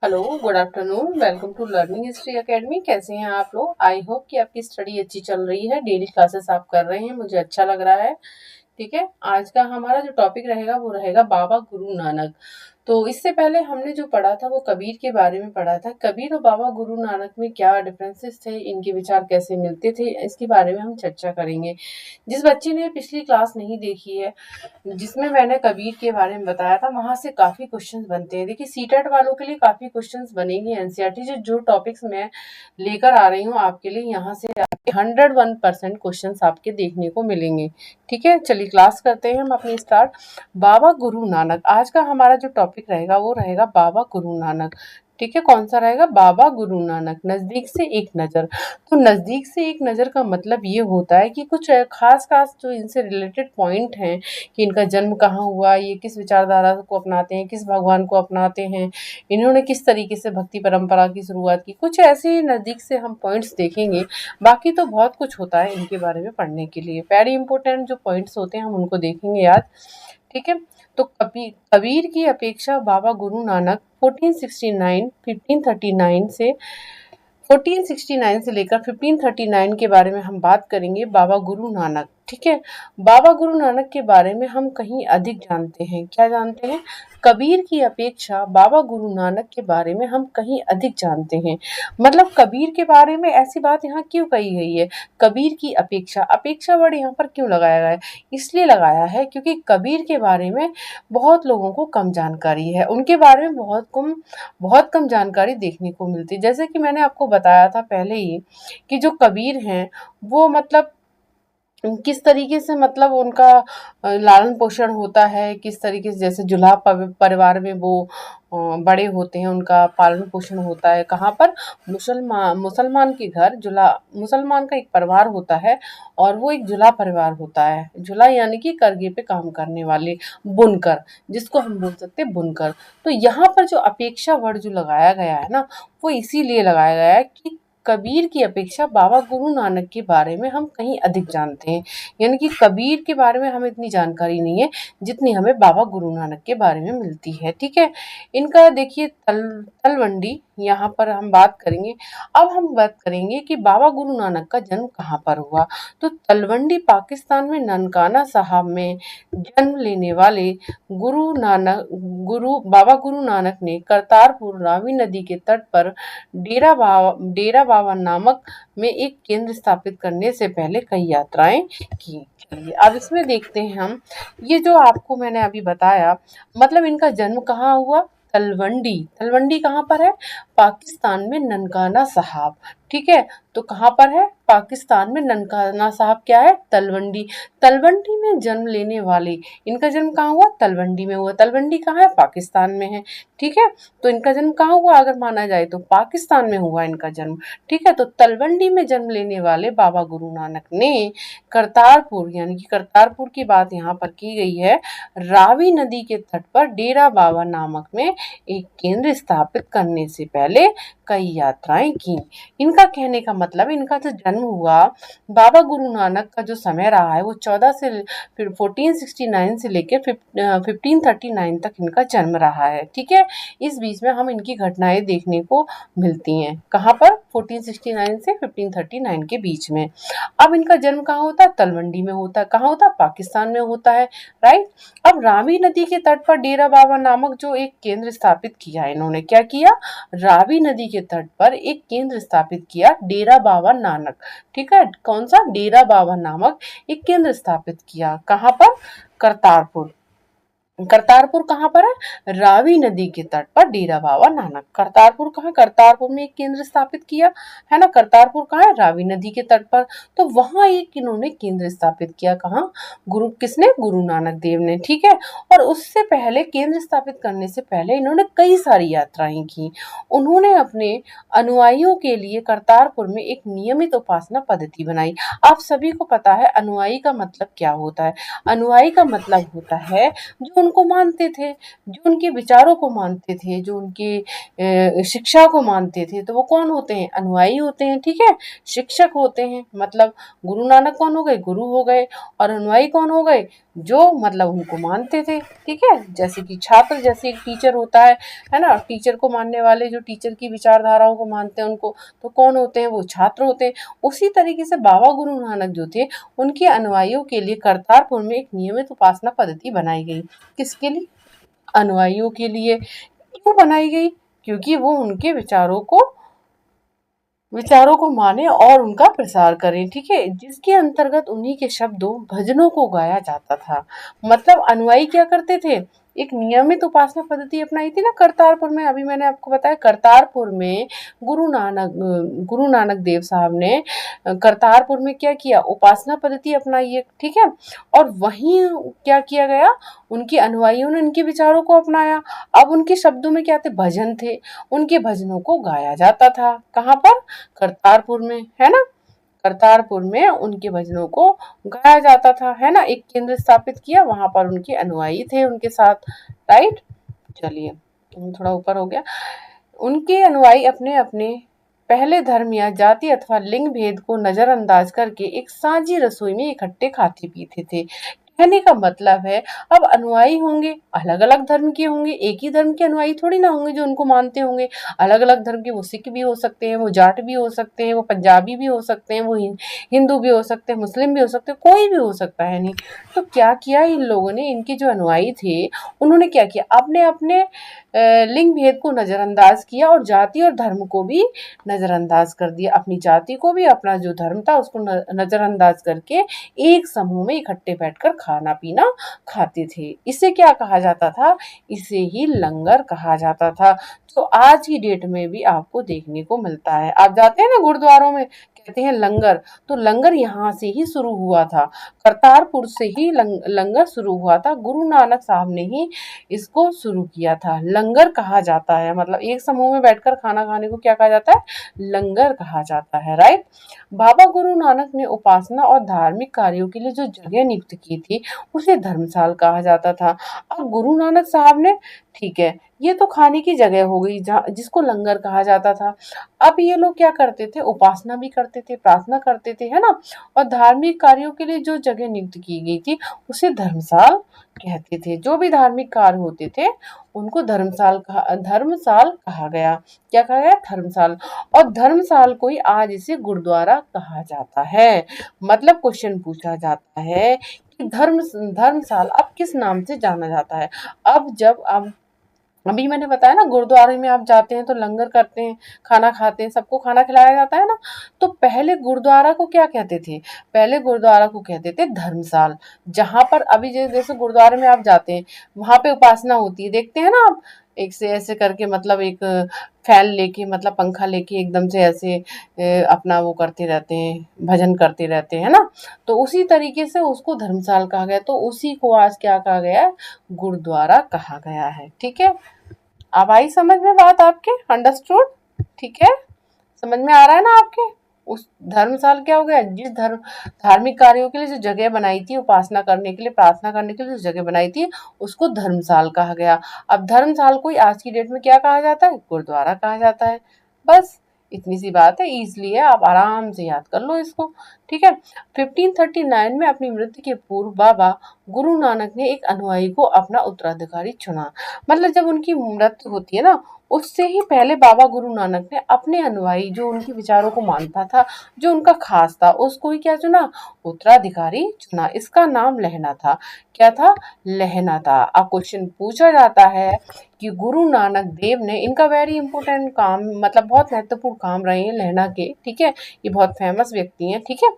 Hello, good afternoon. Welcome to Learning History Academy. कैसे हैं आप लोग? आई होप कि आपकी स्टडी अच्छी चल रही है, डेली क्लासेस आप कर रहे हैं, मुझे अच्छा लग रहा है। ठीक है, आज का हमारा जो टॉपिक रहेगा वो रहेगा बाबा गुरु नानक। तो इससे पहले हमने जो पढ़ा था वो कबीर के बारे में पढ़ा था। कबीर और बाबा गुरु नानक में क्या डिफरेंसेस थे, इनके विचार कैसे मिलते थे, इसके बारे में हम चर्चा करेंगे। जिस बच्चे ने पिछली क्लास नहीं देखी है, जिसमें मैंने कबीर के बारे में बताया था, वहां से काफी क्वेश्चंस बनते हैं। देखिए, सीटेट वालों के लिए काफी क्वेश्चंस बनेंगे। एनसीईआरटी जो टॉपिक्स मैं लेकर आ रही हूँ आपके लिए, यहाँ से 101% क्वेश्चंस आपके देखने को मिलेंगे। ठीक है, चलिए क्लास करते हैं हम अपनी स्टार्ट। बाबा गुरु नानक, आज का हमारा जो टॉपिक रहेगा वो रहेगा बाबा गुरु नानक। ठीक है, कौन सा रहेगा? बाबा गुरु नानक, नजदीक से एक नजर। तो नजदीक से एक नजर का मतलब ये होता है कि कुछ खास खास जो इनसे रिलेटेड पॉइंट हैं, कि इनका जन्म कहाँ हुआ, ये किस विचारधारा को अपनाते हैं, किस भगवान को अपनाते हैं, इन्होंने किस तरीके से भक्ति परंपरा की शुरुआत की, कुछ ऐसे ही नज़दीक से हम पॉइंट्स देखेंगे। बाकी तो बहुत कुछ होता है इनके बारे में पढ़ने के लिए। वेरी इंपॉर्टेंट जो पॉइंट्स होते हैं हम उनको देखेंगे आज। ठीक है, तो कबीर की अपेक्षा बाबा गुरु नानक 1469 1539 से 1469 से लेकर 1539 के बारे में हम बात करेंगे। बाबा गुरु नानक, ठीक है, बाबा गुरु नानक के बारे में हम कहीं अधिक जानते हैं। क्या जानते हैं? कबीर की अपेक्षा बाबा गुरु नानक के बारे में हम कहीं अधिक जानते हैं। मतलब कबीर के बारे में ऐसी बात यहाँ क्यों कही गई है? कबीर की अपेक्षा, अपेक्षा वर्ड यहाँ पर क्यों लगाया गया है? इसलिए लगाया है क्योंकि कबीर के बारे में बहुत लोगों को कम जानकारी है। उनके बारे में बहुत कम जानकारी देखने को मिलती है। जैसे कि मैंने आपको बताया था पहले ही कि जो कबीर हैं वो मतलब किस तरीके से, मतलब उनका लालन पोषण होता है, किस तरीके से, जैसे जुलाहा परिवार में वो बड़े होते हैं, उनका पालन पोषण होता है। कहाँ पर? मुसलमान मुसलमान के घर जुला मुसलमान का एक परिवार होता है और वो एक जुला परिवार होता है। जुला यानी कि करगे पे काम करने वाले, बुनकर, जिसको हम बोल सकते हैं बुनकर। तो यहाँ पर जो अपेक्षा वर्ड जो लगाया गया है ना, वो इसीलिए लगाया गया है कि कबीर की अपेक्षा बाबा गुरु नानक के बारे में हम कहीं अधिक जानते हैं। यानी कि कबीर के बारे में हमें इतनी जानकारी नहीं है जितनी हमें बाबा गुरु नानक के बारे में मिलती है। ठीक है, इनका देखिए तलवंडी, यहाँ पर हम बात करेंगे। अब हम बात करेंगे कि बाबा गुरु नानक का जन्म कहाँ पर हुआ। तो तलवंडी पाकिस्तान में ननकाना साहब में जन्म लेने वाले बाबा गुरु नानक ने करतारपुर रावी नदी के तट पर डेरा बाबा नामक में एक केंद्र स्थापित करने से पहले कई यात्राएं की। चलिए अब इसमें देखते हैं हम, ये जो आपको मैंने अभी बताया, मतलब इनका जन्म कहाँ हुआ? तलवंडी। तलवंडी कहाँ पर है? पाकिस्तान में ननकाना साहब। ठीक है, तो कहाँ पर है? पाकिस्तान में ननकाना साहब क्या है? तलवंडी। तलवंडी में जन्म लेने वाले, इनका जन्म कहाँ हुआ? तलवंडी में हुआ। तलवंडी कहाँ है? पाकिस्तान में है। ठीक है, तो इनका जन्म कहाँ हुआ? अगर माना जाए तो पाकिस्तान में हुआ इनका जन्म। ठीक है, तो तलवंडी में जन्म लेने वाले बाबा गुरु नानक ने करतारपुर, यानी कि करतारपुर की बात यहाँ पर की गई है, रावी नदी के तट पर डेरा बाबा नामक में एक केंद्र स्थापित करने से पहले कई यात्राएं की। इनका कहने का मतलब, इनका जो जन्म हुआ, बाबा गुरु नानक का जो समय रहा है वो 14 से फिर 1469 से लेकर 1539 तक इनका जन्म रहा है। ठीक है, इस बीच में हम इनकी घटनाएं देखने को मिलती हैं। कहाँ पर? 1469 से 1539 के बीच में। अब इनका जन्म कहाँ होता है? तलवंडी में होता है। कहाँ होता है? पाकिस्तान में होता है। राइट। अब रावी नदी के तट पर डेरा बाबा नामक जो एक केंद्र स्थापित किया, इन्होंने क्या किया? रावी नदी के तट पर एक केंद्र स्थापित किया, डेरा बाबा नानक। ठीक है, कौन सा? डेरा बाबा नामक एक केंद्र स्थापित किया। कहाँ पर? करतारपुर। करतारपुर कहाँ पर है? रावी नदी के तट पर डेरा बाबा नानक। करतारपुर कहाँ? करतारपुर में एक केंद्र स्थापित किया, है ना। करतारपुर कहाँ है? रावी नदी के तट पर। तो वहां एक इन्होंने केंद्र स्थापित किया। कहाँ? किसने? गुरु नानक देव ने। ठीक है, और उससे पहले, केंद्र स्थापित करने से पहले इन्होंने कई सारी यात्राएं की। उन्होंने अपने अनुयायियों के लिए करतारपुर में एक नियमित उपासना पद्धति बनाई। आप सभी को पता है अनुयायी का मतलब क्या होता है। अनुयायी का मतलब होता है जो उनको मानते थे, जो उनके विचारों को मानते थे, जो उनकी शिक्षा को मानते थे, तो वो कौन होते हैं? अनुयायी होते हैं, ठीक है, शिक्षक होते हैं। मतलब गुरु नानक कौन हो गए? गुरु हो गए। और अनुयायी कौन हो गए? जो मतलब उनको मानते थे, ठीक है। जैसे कि छात्र, जैसे एक टीचर होता है ना, टीचर को मानने वाले, जो टीचर की विचारधाराओं को मानते हैं उनको, तो कौन होते हैं? वो छात्र होते हैं। उसी तरीके से बाबा गुरु नानक जो थे, उनके अनुयायियों के लिए करतारपुर में एक नियमित उपासना पद्धति बनाई गई। किसके लिए? अनुयायियों के लिए। क्यों बनाई गई? क्योंकि वो उनके विचारों को माने और उनका प्रसार करें, ठीक है, जिसके अंतर्गत उन्हीं के शब्दों, भजनों को गाया जाता था। मतलब अनुयायी क्या करते थे? एक नियमित उपासना पद्धति अपनाई थी ना करतारपुर में। अभी मैंने आपको बताया करतारपुर में गुरु नानक देव साहब ने करतारपुर में क्या किया? उपासना पद्धति अपनाई है, ठीक है। और वहीं क्या किया गया? उनके अनुयायियों ने उनके विचारों को अपनाया। अब उनके शब्दों में क्या थे? भजन थे। उनके भजनों को गाया जाता था। कहाँ पर? करतारपुर में, है ना। करतारपुर में उनके भजनों को गाया जाता था, है ना। एक केंद्र स्थापित किया, वहां पर उनके अनुयायी थे उनके साथ, राइट। चलिए, थोड़ा ऊपर हो गया। उनके अनुयायी अपने अपने पहले धर्म या जाति अथवा लिंग भेद को नजरअंदाज करके एक साझी रसोई में इकट्ठे खाते पीते थे। कहने का मतलब है, अब अनुयायी होंगे, अलग अलग धर्म के होंगे, एक ही धर्म के अनुयायी थोड़ी ना होंगे जो उनको मानते होंगे। अलग अलग धर्म के, वो सिख भी हो सकते हैं, वो जाट भी हो सकते हैं, वो पंजाबी भी हो सकते हैं, वो हिंदू भी हो सकते हैं, मुस्लिम भी हो सकते हैं, कोई भी हो सकता है। नहीं तो क्या किया इन लोगों ने? इनके जो अनुयायी थे, उन्होंने क्या किया? अपने अपने लिंग भेद को नजरअंदाज किया और जाति और धर्म को भी नजरअंदाज कर दिया। अपनी जाति को भी, अपना जो धर्म था उसको नजरअंदाज करके एक समूह में इकट्ठे बैठकर खाना पीना खाते थे। इसे क्या कहा जाता था? इसे ही लंगर कहा जाता था। तो आज की डेट में भी आपको देखने को मिलता है। आप जाते हैं ना गुरुद्वारों में, कहते हैं लंगर, तो लंगर यहाँ से ही शुरू हुआ था। करतारपुर से ही लंगर शुरू हुआ था। गुरु नानक साहब ने ही इसको शुरू किया था। लंगर कहा जाता है, मतलब एक समूह में बैठकर खाना खाने को क्या कहा जाता है? लंगर कहा जाता है, राइट। बाबा गुरु नानक ने उपासना और धार्मिक कार्यों के लिए जो जगह नियुक्त की थी, उसे धर्मशाला कहा जाता था। अब गुरु नानक साहब ने, ठीक है, ये तो खाने की जगह हो गई जहाँ जिसको लंगर कहा जाता था। अब ये लोग क्या करते थे? उपासना भी करते थे, प्रार्थना करते थे, है ना। और धार्मिक कार्यों के लिए जो जगह नियुक्त की गई थी, उसे धर्मशाला कहते थे। जो भी धार्मिक कार्य होते थे, उनको धर्मशाला कहा गया। क्या कहा गया? धर्मशाला। और धर्मशाला को ही आज इसे गुरुद्वारा कहा जाता है। मतलब क्वेश्चन पूछा जाता है कि धर्मशाला अब किस नाम से जाना जाता है? अब अभी मैंने बताया ना, गुरुद्वारे में आप जाते हैं तो लंगर करते हैं, खाना खाते हैं, सबको खाना खिलाया जाता है ना। तो पहले गुरुद्वारा को क्या कहते थे? पहले गुरुद्वारा को कहते थे धर्मशाला। जहां पर अभी जैसे गुरुद्वारे में आप जाते हैं, वहां पे उपासना होती है, देखते हैं ना आप, एक से ऐसे करके, मतलब एक फैन लेके, मतलब पंखा लेके एकदम से ऐसे अपना वो करते रहते हैं, भजन करते रहते हैं ना। तो उसी तरीके से उसको धर्मशाला कहा गया। तो उसी को आज क्या कहा गया है? गुरुद्वारा कहा गया है, ठीक है। अब आई समझ में बात आपके? अंडरस्टूड? ठीक है, समझ में आ रहा है ना आपके? उस धर्मशाला क्या हो गया? जिस धार्मिक कार्यों के लिए जो जगह बनाई थी, उपासना करने के लिए, प्रार्थना करने के लिए जो जगह बनाई थी, उसको धर्मशाला कहा गया। अब धर्मशाला को आज की डेट में क्या कहा जाता है? गुरुद्वारा कहा जाता है। बस इतनी सी बात है, इजली है, आप आराम से याद कर लो इसको, ठीक है। 1539 में अपनी मृत्यु के पूर्व बाबा गुरु नानक ने एक अनुयायी को अपना उत्तराधिकारी चुना। मतलब जब उनकी मृत्यु होती है ना, उससे ही पहले बाबा गुरु नानक ने अपने अनुयायी, जो उनके विचारों को मानता था, जो उनका खास था, उसको ही क्या चुना? उत्तराधिकारी चुना। इसका नाम लहना था। क्या था? लहना था। अब क्वेश्चन पूछा जाता है कि गुरु नानक देव ने, इनका वेरी इंपॉर्टेंट काम, मतलब बहुत महत्वपूर्ण काम रहे हैं लहना के, ठीक है। ये बहुत फेमस व्यक्ति हैं, ठीक है।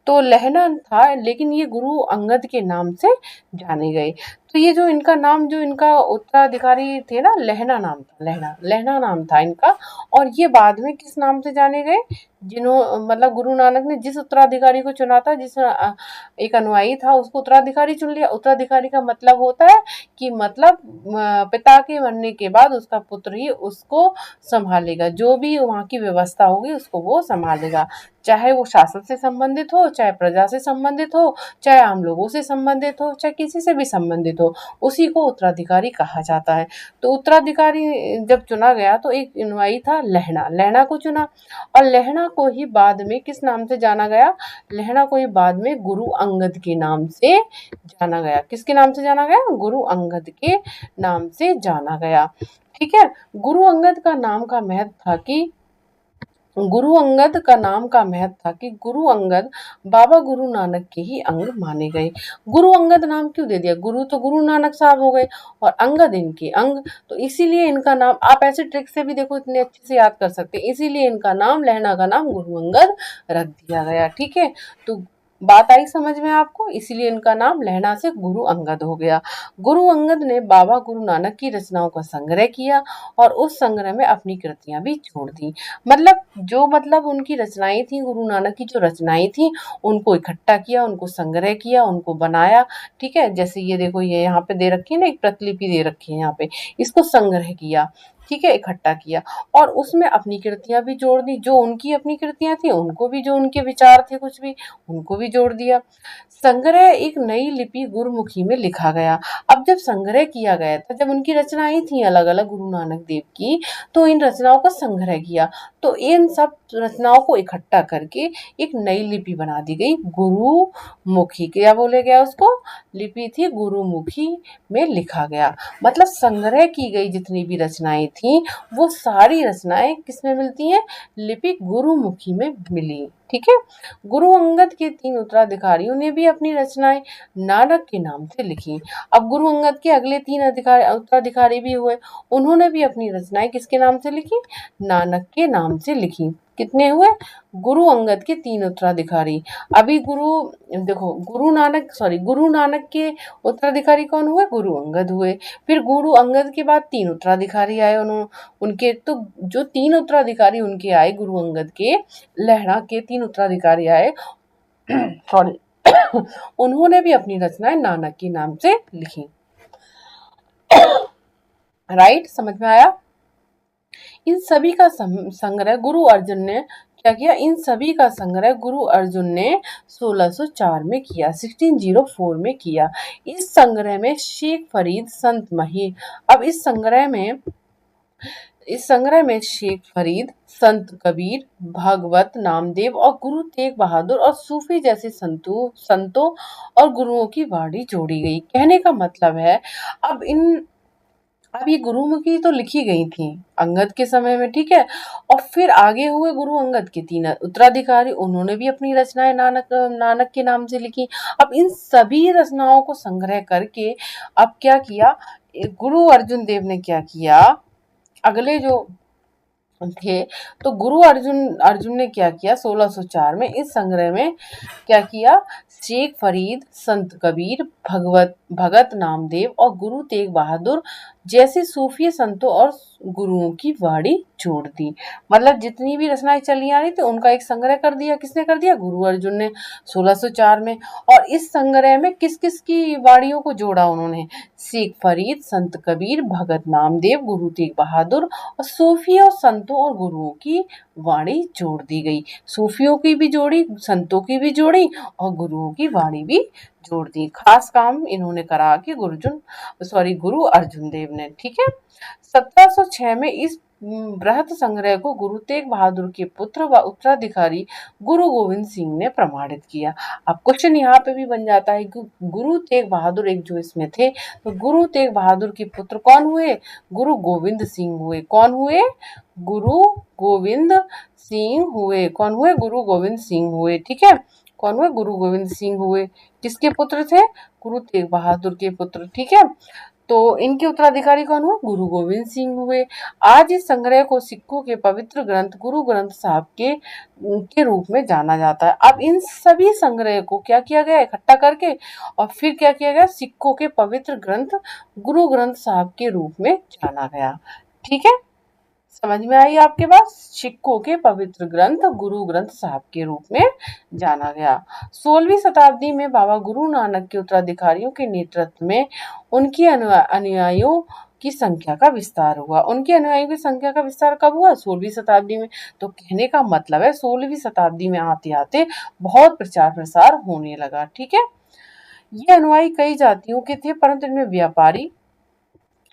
तो लहना था, लेकिन ये गुरु अंगद के नाम से जाने गए। तो ये जो इनका नाम, जो इनका उत्तराधिकारी थे ना, लहना नाम था, लहना नाम था इनका। और ये बाद में किस नाम से जाने गए? मतलब गुरु नानक ने जिस उत्तराधिकारी को चुना था, एक अनुयायी था, उसको उत्तराधिकारी चुन लिया। उत्तराधिकारी का मतलब होता है कि मतलब पिता के मरने के बाद उसका पुत्र ही उसको संभालेगा, जो भी वहाँ की व्यवस्था होगी उसको वो संभालेगा। चाहे वो शासन से संबंधित हो, चाहे प्रजा से संबंधित हो, चाहे आम लोगों से संबंधित हो, चाहे किसी से भी संबंधित हो, उसी को उत्तराधिकारी कहा जाता है। तो उत्तराधिकारी जब चुना गया तो एक अनुयायी था लहणा, लहणा को चुना, और लहणा को ही बाद में किस नाम से जाना गया, लहणा को ही बाद में गुरु अंगद के नाम से जाना गया। किसके नाम से जाना गया, गुरु अंगद के नाम से जाना गया। ठीक है, गुरु अंगद का नाम का महत्व था कि गुरु अंगद का नाम का महत्व था कि गुरु अंगद बाबा गुरु नानक के ही अंग माने गए। गुरु अंगद नाम क्यों दे दिया, गुरु तो गुरु नानक साहब हो गए और अंगद इनके अंग, तो इसीलिए इनका नाम, आप ऐसे ट्रिक से भी देखो इतने अच्छे से याद कर सकते हैं, इसीलिए इनका नाम, लहणा का नाम गुरु अंगद रख दिया गया। ठीक है, तो बात आई समझ में आपको, इसीलिए इनका नाम लहणा से गुरु अंगद हो गया। गुरु अंगद ने बाबा गुरु नानक की रचनाओं का संग्रह किया और उस संग्रह में अपनी कृतियां भी जोड़ दी। मतलब उनकी रचनाएं थी, गुरु नानक की जो रचनाएं थी उनको इकट्ठा किया, उनको संग्रह किया, उनको बनाया। ठीक है, जैसे ये देखो, ये यहाँ पे दे रखी है ना, एक प्रतिलिपि दे रखी है यहाँ पे, इसको संग्रह किया, ठीक है, इकट्ठा किया और उसमें अपनी कृतियां भी जोड़ दी, जो उनकी अपनी कृतियां थी उनको भी, जो उनके विचार थे कुछ भी उनको भी जोड़ दिया। संग्रह एक नई लिपि गुरुमुखी में लिखा गया। अब जब संग्रह किया गया था, जब उनकी रचनाएं थी अलग अलग गुरु नानक देव की, तो इन रचनाओं का संग्रह किया, तो इन सब रचनाओं को इकट्ठा करके एक नई लिपि बना दी गई गुरुमुखी। क्या बोले गया उसको, लिपि थी गुरुमुखी में लिखा गया। मतलब संग्रह की गई जितनी भी रचनाएं थी वो सारी रचनाएं किसमें मिलती हैं, लिपि गुरुमुखी में मिली। ठीक है, गुरु अंगद के 3 उत्तराधिकारियों ने भी अपनी रचनाएं नानक के नाम से लिखी। अब गुरु अंगद के अगले 3 उत्तराधिकारी भी हुए, उन्होंने भी अपनी रचनाएं किसके नाम से लिखी, नानक के नाम से लिखी। कितने हुए, गुरु अंगद के 3 उत्तराधिकारी। अभी गुरु नानक के उत्तराधिकारी कौन हुए, गुरु अंगद हुए। फिर गुरु अंगद के बाद 3 उत्तराधिकारी आए, उनके तो जो 3 उत्तराधिकारी उनके आए गुरु अंगद के, लहरा के 3 उत्तराधिकारी आए सॉरी उन्होंने भी अपनी रचनाएं नानक के नाम से लिखी। राइट, समझ में आया। इन सभी का संग्रह गुरु अर्जुन ने क्या किया, इन सभी का संग्रह गुरु अर्जुन ने 1604 में किया, 1604 में किया। इस संग्रह में शेख फरीद, संत मही, अब इस संग्रह में शेख फरीद, संत कबीर, भागवत नामदेव और गुरु तेग बहादुर और सूफी जैसे संतों और गुरुओं की वाणी जोड़ी गई। कहने का मतलब है, अब ये गुरुमुखी तो लिखी गई थी अंगद के समय में, ठीक है, और फिर आगे हुए गुरु अंगद के 3 उत्तराधिकारी, उन्होंने भी अपनी रचनाएं नानक के नाम से लिखी। अब इन सभी रचनाओं को संग्रह करके अब क्या किया, गुरु अर्जुन देव ने क्या किया, अगले जो थे, तो गुरु अर्जुन ने क्या किया, 1604 में इस संग्रह में क्या किया, शेख फरीद, संत कबीर, भगत नामदेव और गुरु तेग बहादुर जैसे सूफी संतों और गुरुओं की वाणी जोड़ दी। मतलब जितनी भी रचनाएं चली आ रही थी उनका एक संग्रह कर दिया, किसने कर दिया, गुरु अर्जुन ने 1604 में। और इस संग्रह में किस किस की वाणियों को जोड़ा उन्होंने, शेख फरीद, संत कबीर, भगत नामदेव, गुरु तेग बहादुर और सूफी और संतों और गुरुओं की वाणी जोड़ दी गई। सूफियों की भी जोड़ी, संतों की भी जोड़ी और गुरुओं की वाणी भी जोड़ दी। खास काम इन्होंने करा कि गुरु अर्जुन देव ने। ठीक है, 1706 में इस बृहत संग्रह को गुरु तेग बहादुर के पुत्र व उत्तराधिकारी गुरु गोविंद सिंह ने प्रमाणित किया। अब क्वेश्चन यहाँ पे भी बन जाता है कि गुरु तेग बहादुर एक जो इसमें थे, तो गुरु तेग बहादुर के पुत्र कौन हुए, गुरु गोविंद सिंह हुए। कौन हुए, गुरु गोविंद सिंह हुए। कौन हुए, गुरु गोविंद सिंह हुए। ठीक है, कौन हुए, गुरु गोविंद सिंह हुए। किसके पुत्र थे, गुरु तेग बहादुर के पुत्र। ठीक है, तो इनके उत्तराधिकारी कौन हुए, गुरु गोविंद सिंह हुए। आज इस संग्रह को सिखों के पवित्र ग्रंथ गुरु ग्रंथ साहब के रूप में जाना जाता है। अब इन सभी संग्रह को क्या किया गया, इकट्ठा करके और फिर क्या किया गया, सिखों के पवित्र ग्रंथ गुरु ग्रंथ साहब के रूप में जाना गया। ठीक है, समझ में आई आपके पास, सिखों के पवित्र ग्रंथ गुरु ग्रंथ साहब के रूप में जाना गया। 16वीं शताब्दी में बाबा गुरु नानक के उत्तराधिकारियों के नेतृत्व में उनके अनुयायियों की संख्या का विस्तार हुआ। उनके अनुयायियों की संख्या का विस्तार कब हुआ? 16वीं शताब्दी में। तो कहने का मतलब है 16वीं शताब्दी में आते आते बहुत प्रचार प्रसार होने लगा। ठीक है, ये अनुयायी कई जातियों के थे, परंतु इनमें व्यापारी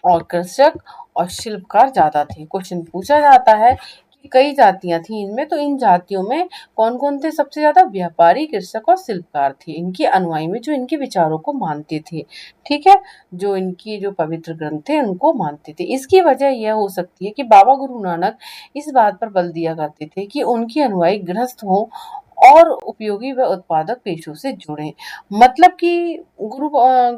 और कृषक और शिल्पकार ज्यादा थे। क्वेश्चन पूछा जाता है कि कई जातियां थी इनमें, तो इन जातियों में कौन कौन थे? सबसे ज्यादा व्यापारी, कृषक और शिल्पकार थे इनके अनुयायी में, जो इनके विचारों को मानते थे। ठीक है, जो इनकी जो पवित्र ग्रंथ थे उनको मानते थे। इसकी वजह यह हो सकती है कि बाबा गुरु नानक इस बात पर बल दिया करते थे कि उनके अनुयायी गृहस्थ हों और उपयोगी व उत्पादक पेशों से जुड़े। मतलब कि गुरु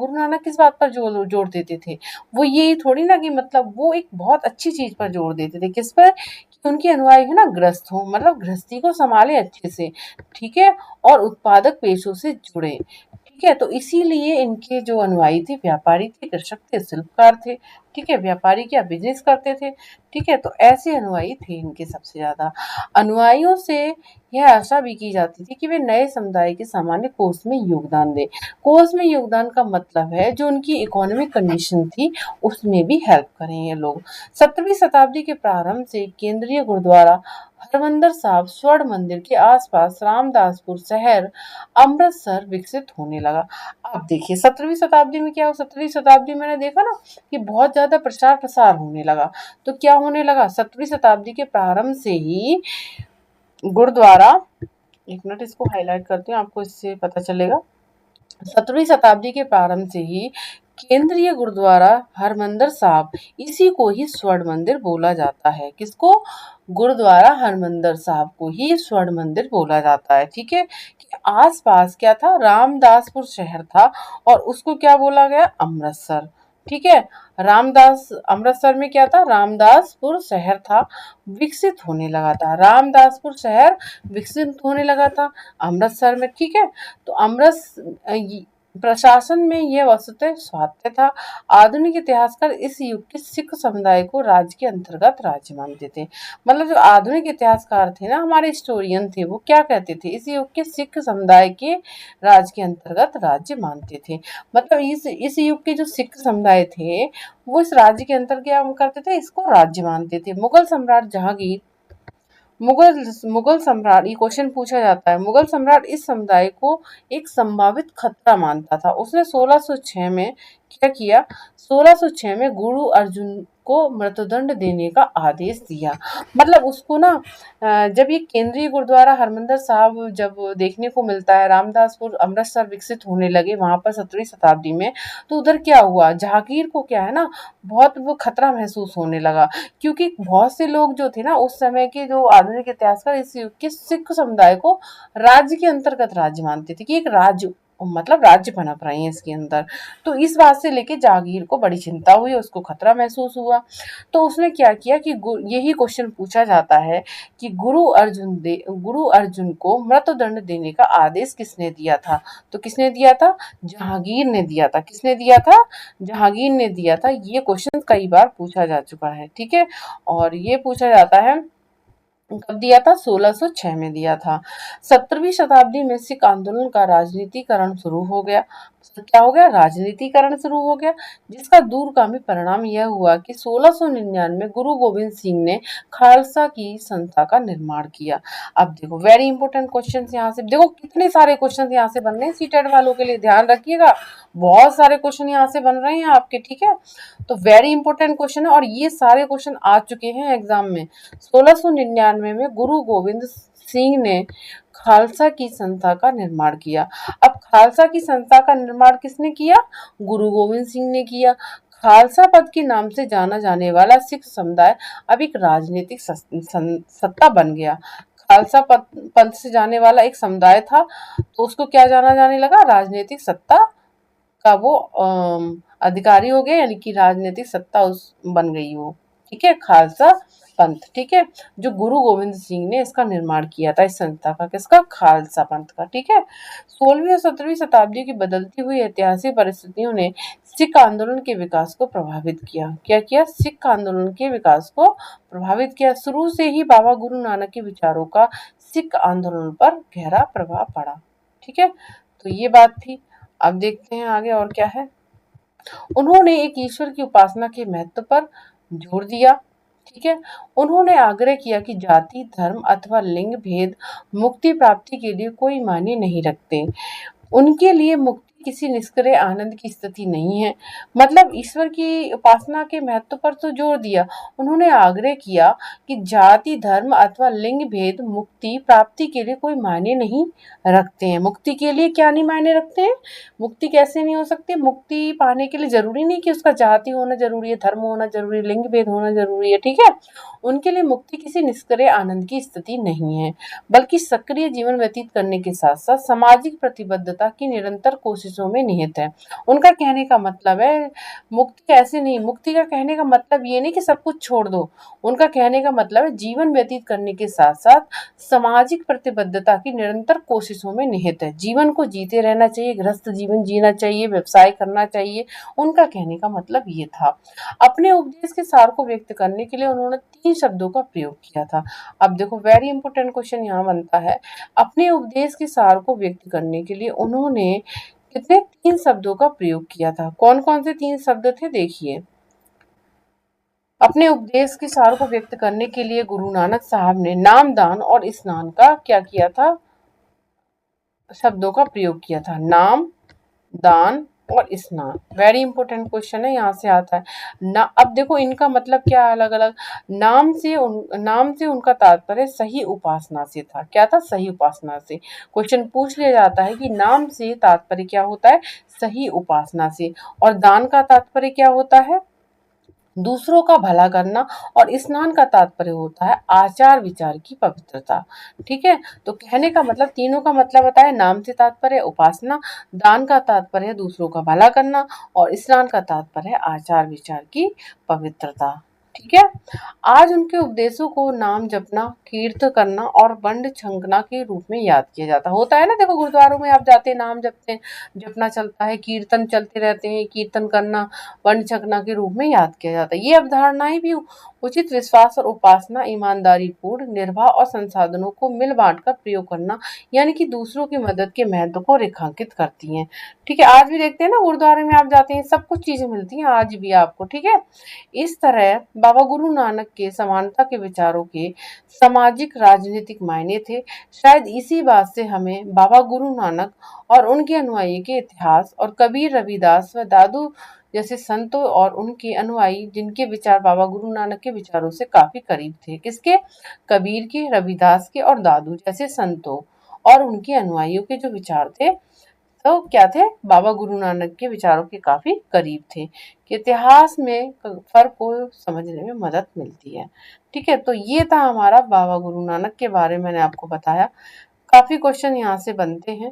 नानक किस बात पर जोर देते थे? वो ये थोड़ी ना कि मतलब वो एक बहुत अच्छी चीज पर जोर देते थे। किस पर? कि उनके अनुयायी है ना ग्रस्त हो, मतलब गृहस्थी को संभाले अच्छे से। ठीक है, और उत्पादक पेशों से जुड़े। ठीक है, तो इसीलिए इनके जो अनुयायी थे व्यापारी थे, कृषक थे, शिल्पकार थे। ठीक है, व्यापारी क्या बिजनेस करते थे। ठीक है, तो ऐसे अनुयायी थे इनके सबसे ज्यादा। अनुयायियों से यह आशा भी की जाती थी कि वे नए समुदाय के सामान्य कोष में योगदान दें। कोष में योगदान का मतलब है जो उनकी इकोनॉमिक कंडीशन थी उसमें भी हेल्प करें ये लोग। 17वीं शताब्दी के प्रारंभ से केंद्रीय गुरुद्वारा हरमंदिर साहिब स्वर्ण मंदिर के आसपास रामदासपुर शहर अमृतसर विकसित होने लगा। अब देखिए 17वीं शताब्दी में क्या हो, 17वीं शताब्दी में मैंने देखा ना कि बहुत ज्यादा प्रचार प्रसार होने लगा। तो क्या होने लगा? 17वीं शताब्दी के प्रारंभ से ही गुरुद्वारा, एक मिनट इसको हाईलाइट करती हूँ आपको इससे पता चलेगा। 17वीं शताब्दी के प्रारंभ से ही केंद्रीय गुरुद्वारा हरमंदिर साहिब, इसी को ही स्वर्ण मंदिर बोला जाता है। किसको? गुरुद्वारा हरमंदिर साहिब को ही स्वर्ण मंदिर बोला जाता है। ठीक है, कि आसपास क्या था? रामदासपुर शहर था और उसको क्या बोला गया? अमृतसर। ठीक है, रामदास अमृतसर में क्या था? रामदासपुर शहर था, विकसित होने लगा था। रामदासपुर शहर विकसित होने लगा था अमृतसर में। ठीक है, तो प्रशासन में यह वस्तुतः स्वायत्त था। आधुनिक इतिहासकार इस युग के सिख समुदाय को राज्य के अंतर्गत राज्य मानते थे। मतलब जो आधुनिक इतिहासकार थे ना, हमारे हिस्टोरियन थे, वो क्या कहते थे? इस युग के सिख समुदाय के राज्य के अंतर्गत राज्य मानते थे। मतलब इस युग के जो सिख समुदाय थे वो इस राज्य के अंतर्गत क्या करते थे? इसको राज्य मानते थे। मुगल सम्राट जहांगीर, मुगल मुगल सम्राट, ये क्वेश्चन पूछा जाता है, मुगल सम्राट इस समुदाय को एक संभावित खतरा मानता था। उसने 1606 में क्या किया? 1606 में गुरु अर्जुन को मृत्युदंड देने का आदेश दिया। मतलब उसको ना जब ये केंद्रीय गुरुद्वारा हरमंदिर साहिब जब देखने को मिलता है, रामदासपुर अमृतसर विकसित होने लगे वहां पर 17वीं शताब्दी में, तो उधर क्या हुआ? जहांगीर को क्या है ना बहुत वो खतरा महसूस होने लगा। क्योंकि बहुत से लोग जो थे ना उस समय के जो आधुनिक इतिहासकार इस युग के सिख समुदाय को राज्य के अंतर्गत राज्य मानते थे, कि एक राज्य मतलब राज्य पनप रहे हैं इसके अंदर। तो इस बात से लेके जहांगीर को बड़ी चिंता हुई, उसको खतरा महसूस हुआ। तो उसने क्या किया कि यही क्वेश्चन पूछा जाता है कि गुरु अर्जुन को मृत्युदंड देने का आदेश किसने दिया था? तो किसने दिया था? जहांगीर ने दिया था। किसने दिया था? जहांगीर ने दिया था। ये क्वेश्चन कई बार पूछा जा चुका है। ठीक है, और ये पूछा जाता है कब दिया था? 1606 में दिया था। 17वीं शताब्दी में सिख आंदोलन का राजनीतिकरण शुरू हो गया। क्या हो गया? राजनीतिकरण शुरू हो गया, जिसका दूरगामी परिणाम यह हुआ कि 1699 में गुरु गोविंद सिंह ने खालसा की संस्था का निर्माण किया। अब देखो वेरी इंपॉर्टेंट क्वेश्चन यहाँ से देखो, कितने सारे क्वेश्चन यहाँ से बन रहे हैं सीटेट वालों के लिए, ध्यान रखिएगा। बहुत सारे क्वेश्चन यहाँ से बन रहे हैं आपके। ठीक है, तो वेरी इंपॉर्टेंट क्वेश्चन है और ये सारे क्वेश्चन आ चुके हैं एग्जाम में। 1699 में गुरु गोविंद सिंह ने खालसा की संस्था का निर्माण किया। अब खालसा की संस्था का निर्माण किसने किया? गुरु गोविंद सिंह ने किया। खालसा पद के नाम से जाना जाने वाला सिख समुदाय अब एक राजनीतिक सत्ता बन गया। खालसा पंथ से जाने वाला एक समुदाय था, तो उसको क्या जाना जाने लगा? राजनीतिक सत्ता का वो अधिकारी हो गए, यानी कि राजनीतिक सत्ता उस बन गई वो। ठीक है, खालसा पंथ। ठीक है, जो गुरु गोविंद सिंह ने इसका निर्माण किया था, इस संस्था का, किसका? खालसा पंथ का। ठीक है, 16वीं और 17वीं शताब्दी की बदलती हुई ऐतिहासिक परिस्थितियों ने सिख आंदोलन के विकास को प्रभावित किया। क्या किया? सिख आंदोलन के विकास को प्रभावित किया। शुरू से ही बाबा गुरु नानक के विचारों का सिख आंदोलन पर गहरा प्रभाव पड़ा। ठीक है, तो ये बात थी। अब देखते हैं आगे और क्या है। उन्होंने एक ईश्वर की उपासना के महत्व पर जोर दिया। ठीक है, उन्होंने आग्रह किया कि जाति, धर्म अथवा लिंग भेद मुक्ति प्राप्ति के लिए कोई मायने नहीं रखते। उनके लिए मुक्ति किसी निष्क्रिय आनंद की स्थिति नहीं है। मतलब ईश्वर की उपासना के महत्व पर तो जोर दिया। उन्होंने आग्रह किया कि जाति, धर्म अथवा लिंग भेद मुक्ति प्राप्ति के लिए कोई मायने नहीं रखते हैं। मुक्ति के लिए क्या नहीं मायने रखते हैं? मुक्ति कैसे नहीं हो सकती? मुक्ति पाने के लिए जरूरी नहीं कि उसका जाति होना जरूरी है, धर्म होना जरूरी है, लिंग भेद होना जरूरी है। ठीक है, उनके लिए मुक्ति किसी निष्क्रिय आनंद की स्थिति नहीं है, बल्कि सक्रिय जीवन व्यतीत करने के साथ साथ सामाजिक प्रतिबद्धता की निरंतर कोशिशों में निहित है। उनका कहने का मतलब है मुक्ति ऐसे नहीं, मुक्ति का कहने का मतलब ये नहीं कि सब कुछ छोड़ दो। उनका कहने का मतलब है जीवन व्यतीत करने के साथ साथ सामाजिक प्रतिबद्धता की निरंतर कोशिशों में निहित है। जीवन को जीते रहना चाहिए, गृहस्थ जीवन जीना चाहिए, व्यवसाय करना चाहिए। उनका कहने का मतलब ये था। अपने उपदेश के सार को व्यक्त करने के लिए उन्होंने 3 शब्दों का प्रयोग किया था। अब देखो, वेरी इंपॉर्टेंट क्वेश्चन यहाँ बनता है। अपने उपदेश के सार को व्यक्त करने के लिए उन्होंने कितने 3 शब्दों का प्रयोग किया था। कौन कौन से 3 शब्द थे? देखिए, अपने उपदेश के सार को व्यक्त करने के लिए गुरु नानक साहब ने नाम, दान और स्नान का क्या किया था? शब्दों का प्रयोग किया था। नाम, दान और स्नान। वेरी इंपॉर्टेंट क्वेश्चन है, यहाँ से आता है ना। अब देखो, इनका मतलब क्या अलग अलग। नाम से उनका तात्पर्य सही उपासना से था। क्या था? सही उपासना से। क्वेश्चन पूछ लिया जाता है कि नाम से तात्पर्य क्या होता है? सही उपासना से। और दान का तात्पर्य क्या होता है? दूसरों का भला करना। और स्नान का तात्पर्य होता है आचार विचार की पवित्रता। ठीक है, तो कहने का मतलब, तीनों का मतलब बताया। नाम से तात्पर्य उपासना, दान का तात्पर्य दूसरों का भला करना, और स्नान का तात्पर्य आचार विचार की पवित्रता। ठीक है, आज उनके उपदेशों को नाम जपना, कीर्तन करना और वंड छंकना के रूप में याद किया जाता होता है ना। देखो, गुरुद्वारों में आप जाते हैं, नाम जपते हैं, जपना चलता है, कीर्तन चलते रहते हैं, कीर्तन करना वंड छकना के रूप में याद किया जाता है। ये अवधारणाएं भी उचित विश्वास और उपासना, ईमानदारी पूर्ण निर्वाह और संसाधनों को मिल बांट कर प्रयोग करना, यानी कि दूसरों की मदद के महत्व को रेखांकित करती हैं। ठीक है, आज भी देखते हैं ना, गुरुद्वारे में आप जाते हैं, सब कुछ चीजें मिलती हैं आज भी आपको। ठीक है, इस तरह बाबा गुरु नानक के समानता के विचारों के सामाजिक राजनीतिक मायने थे। शायद इसी बात से हमें बाबा गुरु नानक और उनके अनुयायी के इतिहास और कबीर, रविदास व दादू जैसे संतों और उनके अनुयायी, जिनके विचार बाबा गुरु नानक के विचारों से काफी करीब थे। किसके? कबीर के, रविदास के और दादू जैसे संतों और उनके अनुयायियों के जो विचार थे, तो क्या थे? बाबा गुरु नानक के विचारों के काफी करीब थे। कि इतिहास में फर्क को समझने में मदद मिलती है। ठीक है, तो ये था हमारा बाबा गुरु नानक के बारे में मैंने आपको बताया। काफी क्वेश्चन यहाँ से बनते हैं।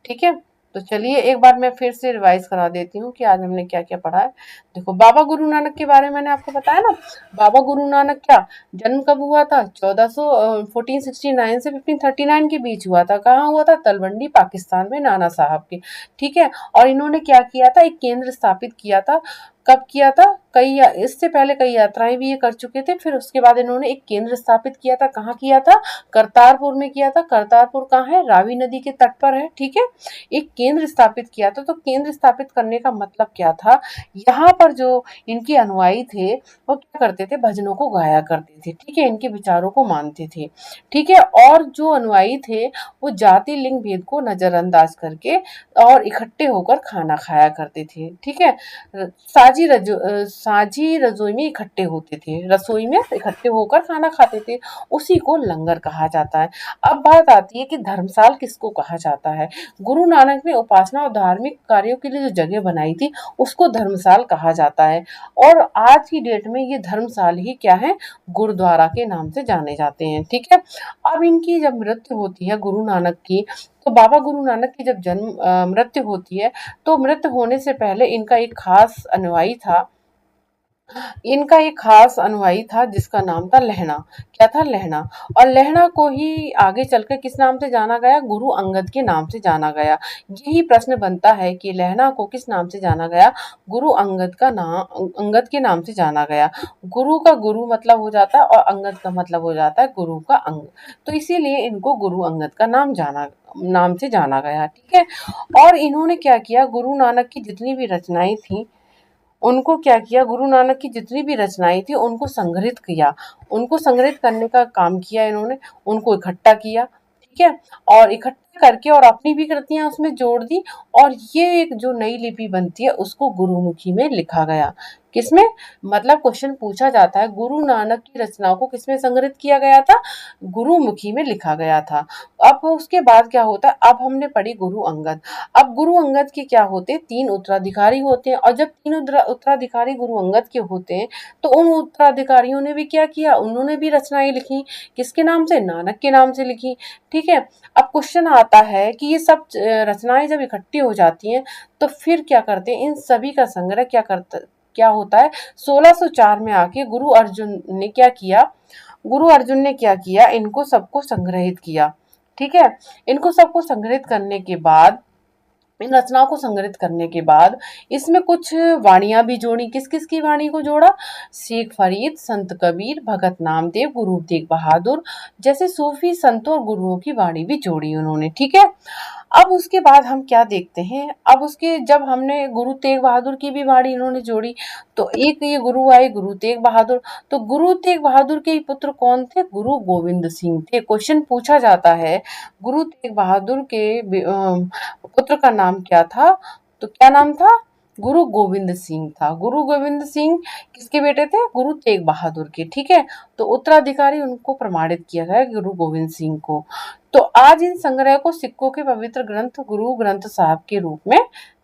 ठीक है, तो चलिए एक बार मैं फिर से रिवाइज करा देती हूँ कि आज हमने क्या क्या पढ़ा है। देखो, बाबा गुरु नानक के बारे में मैंने आपको बताया ना। बाबा गुरु नानक क्या जन्म कब हुआ था? 1469 से 1539 के बीच हुआ था। कहाँ हुआ था? तलवंडी, पाकिस्तान में, नाना साहब के। ठीक है, और इन्होंने क्या किया था? एक केंद्र स्थापित किया था। कब किया था? इससे पहले कई यात्राएं भी ये कर चुके थे। फिर उसके बाद इन्होंने एक केंद्र स्थापित किया था। कहाँ किया था? करतारपुर में किया था। करतारपुर कहाँ है? रावी नदी के तट पर है। ठीक है, एक केंद्र स्थापित किया था। तो केंद्र स्थापित करने का मतलब क्या था? यहाँ पर जो इनके अनुयायी थे वो क्या करते थे? भजनों को गाया करते थे। ठीक है, इनके विचारों को मानते थे। ठीक है, और जो अनुयायी थे वो जाति लिंग भेद को नजरअंदाज करके और इकट्ठे होकर खाना खाया करते थे। ठीक है, साझी रसोई में इकट्ठे होते थे, रसोई में इकट्ठे होकर खाना खाते थे। उसी को लंगर कहा जाता है। अब बात आती है कि धर्मशाल किसको कहा जाता है। गुरु नानक ने उपासना और धार्मिक कार्यों के लिए जो जगह बनाई थी उसको धर्मशाल कहा जाता है। और आज की डेट में ये धर्मशाल ही क्या है? गुरुद्वारा के नाम से जाने जाते हैं। ठीक है, अब इनकी जब मृत्यु होती है गुरु नानक की, तो बाबा गुरु नानक की जब मृत्यु होती है, तो मृत्यु होने से पहले इनका एक खास अनुयायी था। इनका एक खास अनुयायी था जिसका नाम था लहणा। क्या था? लहणा। और लहणा को ही आगे चलकर किस नाम से जाना गया? गुरु अंगद के नाम से जाना गया। यही प्रश्न बनता है कि लहणा को किस नाम से जाना गया? गुरु अंगद के नाम से जाना गया। गुरु का गुरु मतलब हो जाता है और अंगद का मतलब हो जाता है गुरु का अंग। तो इसीलिए इनको गुरु अंगद का नाम से जाना गया। ठीक है, और इन्होंने क्या किया? गुरु नानक की जितनी भी रचनाएं थी, उनको क्या किया, गुरु नानक की जितनी भी रचनाएं थी उनको संग्रहित किया, उनको संग्रहित करने का काम किया इन्होंने, उनको इकट्ठा किया, ठीक है, और इकट्ठा करके और अपनी भी कृतियां उसमें जोड़ दी, और ये एक जो नई लिपि बनती है उसको गुरुमुखी में लिखा गया। किसमें, मतलब क्वेश्चन पूछा जाता है गुरु नानक की रचनाओं को किसमें संग्रहित किया गया था, गुरुमुखी में लिखा गया था। अब उसके बाद क्या होता है, अब हमने पढ़ी गुरु अंगद। अब गुरु अंगद के क्या होते हैं, 3 उत्तराधिकारी होते हैं, और जब 3 उत्तराधिकारी गुरु अंगद के होते हैं तो उन उत्तराधिकारियों ने भी क्या किया, उन्होंने भी रचनाएं लिखी, किसके नाम से, नानक के नाम से लिखी, ठीक है। अब क्वेश्चन आता है कि ये सब रचनाएं जब इकट्ठी हो जाती हैं तो फिर क्या करते हैं, इन सभी का संग्रह क्या होता है, 1604 में आके गुरु अर्जुन ने क्या किया, इनको सबको संग्रहित किया, ठीक है। इनको सबको संग्रहित करने के बाद, इन रचनाओं को संग्रहित करने के बाद इसमें कुछ वाणियां भी जोड़ी, किस किस की वाणी को जोड़ा, शेख फरीद, संत कबीर, भगत नामदेव, गुरु तेग बहादुर जैसे सूफी संतों और गुरुओं की वाणी भी जोड़ी उन्होंने, ठीक है। अब उसके बाद हम क्या देखते हैं, अब उसके जब हमने गुरु तेग बहादुर की भी वाणी इन्होंने जोड़ी, तो एक ये गुरु आए गुरु तेग बहादुर, तो गुरु तेग बहादुर के ही पुत्र कौन थे, गुरु गोविंद सिंह थे। क्वेश्चन पूछा जाता है गुरु तेग बहादुर के पुत्र का नाम क्या था, तो क्या नाम था, गुरु गोविंद सिंह था। गुरु गोविंद सिंह किसके बेटे थे, गुरु तेग बहादुर के, ठीक है। तो उत्तराधिकारी उनको प्रमाणित किया गया गुरु गोविंद सिंह को। तो आज इन संग्रह को सिखों के पवित्र ग्रंथ गुरु ग्रंथ साहब के रूप में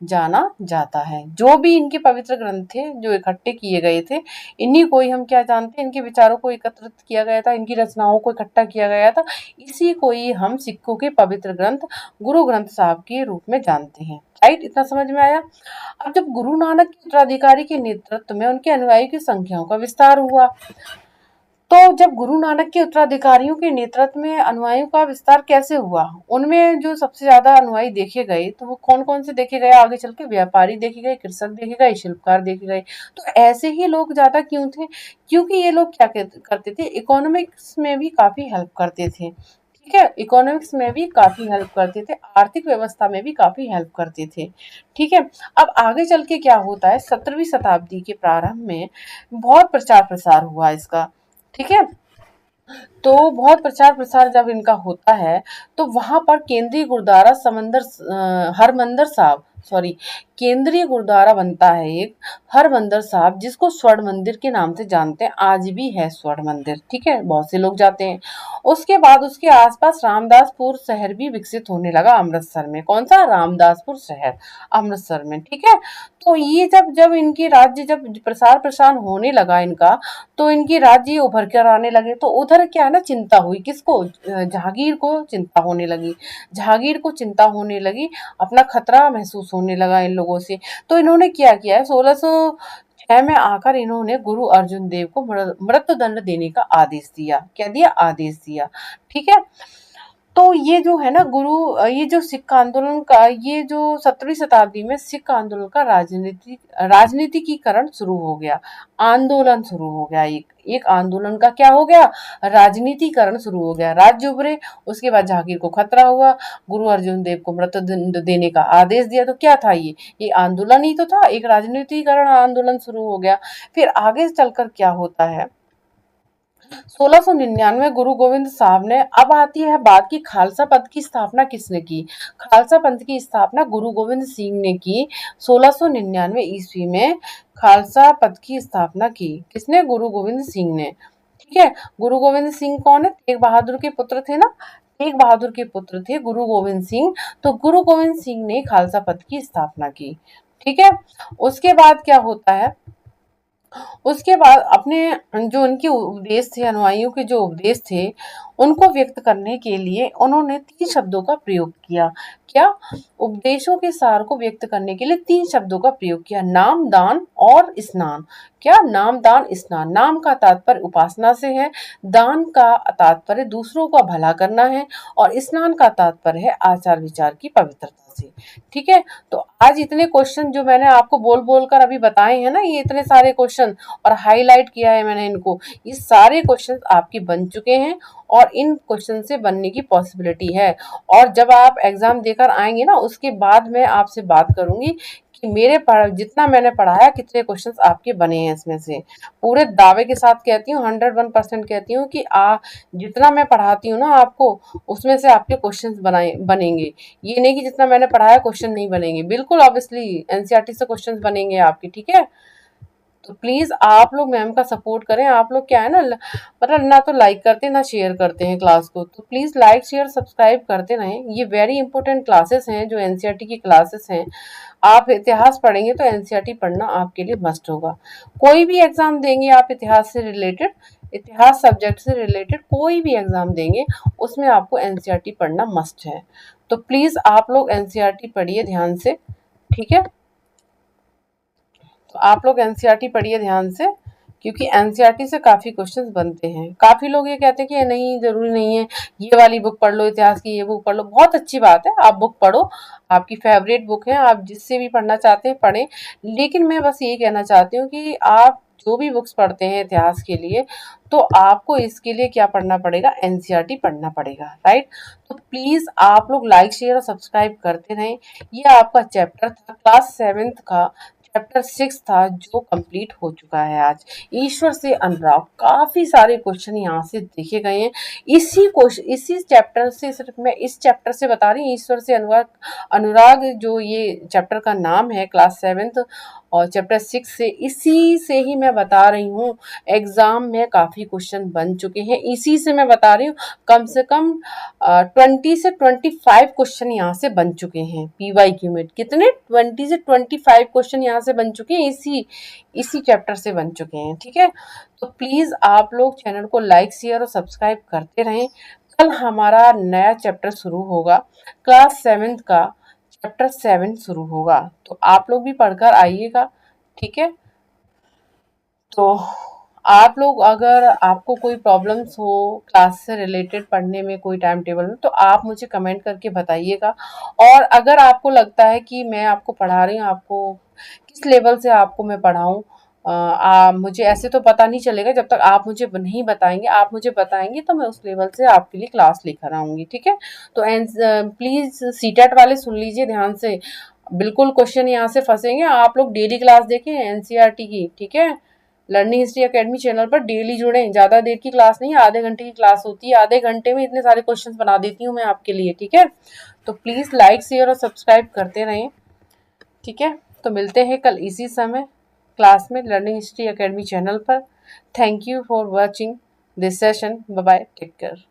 जाना जाता है। जो भी इनके पवित्र ग्रंथ थे जो इकट्ठे किए गए थे, इन्हीं को ही हम क्या जानते हैं, इनके विचारों को एकत्रित किया गया था, इनकी रचनाओं को इकट्ठा किया गया था, इसी को ही हम सिखों के पवित्र ग्रंथ गुरु ग्रंथ साहब के रूप में जानते हैं। राइट, इतना समझ में आया। अब जब गुरु नानक के उत्तराधिकारी के नेतृत्व में उनके अनुयायी की संख्याओं का विस्तार हुआ, तो जब गुरु नानक के उत्तराधिकारियों के नेतृत्व में अनुयायियों का विस्तार कैसे हुआ, उनमें जो सबसे ज्यादा अनुयायी देखे गए तो वो कौन कौन से देखे गए, आगे चल के व्यापारी देखे गए, कृषक देखे गए, शिल्पकार देखे गए। तो ऐसे ही लोग ज्यादा क्यों थे, क्योंकि ये लोग क्या करते थे, इकोनॉमिक्स में भी काफी हेल्प करते थे, ठीक है, इकोनॉमिक्स में भी काफी हेल्प करते थे, आर्थिक व्यवस्था में भी काफी हेल्प करते थे, ठीक है। अब आगे चल के क्या होता है, 17वीं शताब्दी के प्रारंभ में बहुत प्रचार प्रसार हुआ इसका, ठीक है। तो बहुत प्रचार प्रसार जब इनका होता है तो वहां पर केंद्रीय गुरुद्वारा हरमंदिर साहब, सॉरी, केंद्रीय गुरुद्वारा बनता है एक हरमंदिर साहब, जिसको स्वर्ण मंदिर के नाम से जानते हैं, आज भी है स्वर्ण मंदिर, ठीक है, बहुत से लोग जाते हैं। उसके बाद उसके आसपास रामदासपुर शहर भी विकसित होने लगा अमृतसर में, कौन सा, रामदासपुर शहर अमृतसर में, ठीक है। तो ये जब जब इनकी राज्य जब प्रसार प्रसार होने लगा इनका, तो इनकी राज्य उभर कर आने लगे, तो उधर क्या है ना, चिंता हुई, किसको, जहांगीर को चिंता होने लगी, जहांगीर को चिंता होने लगी, अपना खतरा महसूस होने लगा इन लोगों से। तो इन्होंने क्या किया है, 1606 में आकर इन्होंने गुरु अर्जुन देव को मृत्युदंड देने का आदेश दिया, क्या दिया, आदेश दिया, ठीक है। तो ये जो है ना ये जो सिख आंदोलन का, ये जो 17वीं शताब्दी में सिख आंदोलन का राजनीतिकीकरण शुरू हो गया, आंदोलन शुरू हो गया, एक आंदोलन का क्या हो गया, राजनीतिकरण शुरू हो गया, राज्य उभरे, उसके बाद जहांगीर को खतरा हुआ, गुरु अर्जुन देव को मृत्युदंड देने का आदेश दिया। तो क्या था ये आंदोलन ही तो था, एक राजनीतिकरण आंदोलन शुरू हो गया। फिर आगे चलकर क्या होता है, 1699 गुरु गोविंद साहब ने, अब आती है बात की खालसा पंथ की स्थापना किसने की, खालसा पंथ की स्थापना गुरु गोविंद सिंह ने की, 1699 ईस्वी में खालसा पंथ की स्थापना की, किसने, गुरु गोविंद सिंह ने, ठीक है। गुरु गोविंद सिंह कौन है, तेग बहादुर के पुत्र थे ना, तेग बहादुर के पुत्र थे गुरु गोविंद सिंह, तो गुरु गोविंद सिंह ने खालसा पंथ की स्थापना की, ठीक है। उसके बाद क्या होता है, उसके बाद अपने जो उनके उपदेश थे, अनुयायियों के जो उपदेश थे उनको व्यक्त करने के लिए उन्होंने 3 शब्दों का प्रयोग किया, क्या, उपदेशों के सार को व्यक्त करने के लिए 3 शब्दों का प्रयोग किया, नाम, दान और स्नान। क्या, नाम, दान, स्नान। नाम का तात्पर्य उपासना से है, दान का तात्पर्य दूसरों का भला करना है, और स्नान का तात्पर्य है आचार विचार की पवित्रता से, ठीक है। तो आज इतने क्वेश्चन जो मैंने आपको बोल बोल कर अभी बताए हैं ना, ये इतने सारे क्वेश्चन और हाईलाइट किया है मैंने इनको, ये सारे क्वेश्चन आपके बन चुके हैं और इन क्वेश्चन से बनने की पॉसिबिलिटी है। और जब आप एग्जाम देकर आएंगे ना, उसके बाद मैं आपसे बात करूंगी कि जितना मैंने पढ़ाया कितने क्वेश्चंस आपके बने हैं इसमें से। पूरे दावे के साथ कहती हूँ, 101% कहती हूँ कि जितना मैं पढ़ाती हूँ ना आपको, उसमें से आपके क्वेश्चंस बनेंगे। ये नहीं कि जितना मैंने पढ़ाया क्वेश्चन नहीं बनेंगे, बिल्कुल ऑब्वियसली एनसीईआरटी से क्वेश्चंस बनेंगे आपके, ठीक है। तो प्लीज आप लोग मैम का सपोर्ट करें। आप लोग क्या है ना, मतलब ना तो लाइक करते ना शेयर करते हैं क्लास को, तो प्लीज लाइक शेयर सब्सक्राइब करते रहें। ये वेरी इंपॉर्टेंट क्लासेस हैं जो एनसीईआरटी की क्लासेस हैं। आप इतिहास पढ़ेंगे तो एनसीईआरटी पढ़ना आपके लिए मस्ट होगा। कोई भी एग्जाम देंगे आप इतिहास से रिलेटेड, इतिहास सब्जेक्ट से रिलेटेड कोई भी एग्जाम देंगे, उसमें आपको एनसीईआरटी पढ़ना मस्ट है। तो प्लीज आप लोग एनसीईआरटी पढ़िए ध्यान से, ठीक है। तो आप लोग एनसीईआरटी पढ़िए ध्यान से, क्योंकि एनसीईआरटी से काफी क्वेश्चंस बनते हैं। काफी लोग ये कहते हैं कि नहीं जरूरी नहीं है, ये वाली बुक पढ़ लो, इतिहास की ये बुक पढ़ लो, बहुत अच्छी बात है, आप बुक पढ़ो, आपकी फेवरेट बुक है, आप जिससे भी पढ़ना चाहते हैं पढ़ें। लेकिन मैं बस ये कहना चाहती हूँ कि आप जो भी बुक्स पढ़ते हैं इतिहास के लिए, तो आपको इसके लिए क्या पढ़ना पड़ेगा, एनसीईआरटी पढ़ना पड़ेगा, राइट। तो प्लीज आप लोग लाइक शेयर और सब्सक्राइब करते रहें। ये आपका चैप्टर था क्लास 7th का, चैप्टर 6 था, जो कंप्लीट हो चुका है आज। ईश्वर से अनुराग, काफी सारे क्वेश्चन यहाँ से देखे गए हैं। इसी चैप्टर से, सिर्फ मैं इस चैप्टर से बता रही हूँ, ईश्वर से अनुराग, अनुराग जो ये चैप्टर का नाम है क्लास 7th, और चैप्टर 6 से, इसी से ही मैं बता रही हूँ। एग्जाम में काफी क्वेश्चन बन चुके हैं, इसी से मैं बता रही हूँ। कम से कम 20 से 25 क्वेश्चन यहाँ से बन चुके हैं। पीवाईक्यू में कितने, 20 से 25 क्वेश्चन यहाँ से बन चुके हैं, इसी चैप्टर से बन चुके हैं, ठीक है। तो प्लीज आप लोग चैनल को लाइक शेयर और सब्सक्राइब करते रहें। कल हमारा नया चैप्टर शुरू होगा, क्लास 7th का चैप्टर 7 शुरू होगा, तो आप लोग भी पढ़कर आइएगा, ठीक है। तो आप लोग, अगर आपको कोई प्रॉब्लम्स हो क्लास से रिलेटेड पढ़ने में, कोई टाइम टेबल में, तो आप मुझे कमेंट करके बताइएगा। और अगर आपको लगता है कि मैं आपको पढ़ा रही हूँ, आपको किस लेवल से आपको मैं पढ़ाऊँ, मुझे ऐसे तो पता नहीं चलेगा जब तक आप मुझे नहीं बताएंगे। आप मुझे बताएंगे तो मैं उस लेवल से आपके लिए क्लास लेकर आऊँगी, ठीक है। तो प्लीज़ सीटेट वाले सुन लीजिए ध्यान से, बिल्कुल क्वेश्चन यहाँ से फंसेंगे। आप लोग डेली क्लास देखें एनसीईआरटी की, ठीक है। लर्निंग हिस्ट्री एकेडमी चैनल पर डेली जुड़े, ज्यादा देर की क्लास नहीं, आधे घंटे की क्लास होती है, आधे घंटे में इतने सारे क्वेश्चंस बना देती हूँ मैं आपके लिए, ठीक है। तो प्लीज लाइक शेयर और सब्सक्राइब करते रहें, ठीक है। तो मिलते हैं कल इसी समय क्लास में लर्निंग हिस्ट्री एकेडमी चैनल पर। Thank you for watching this session, bye bye, take care.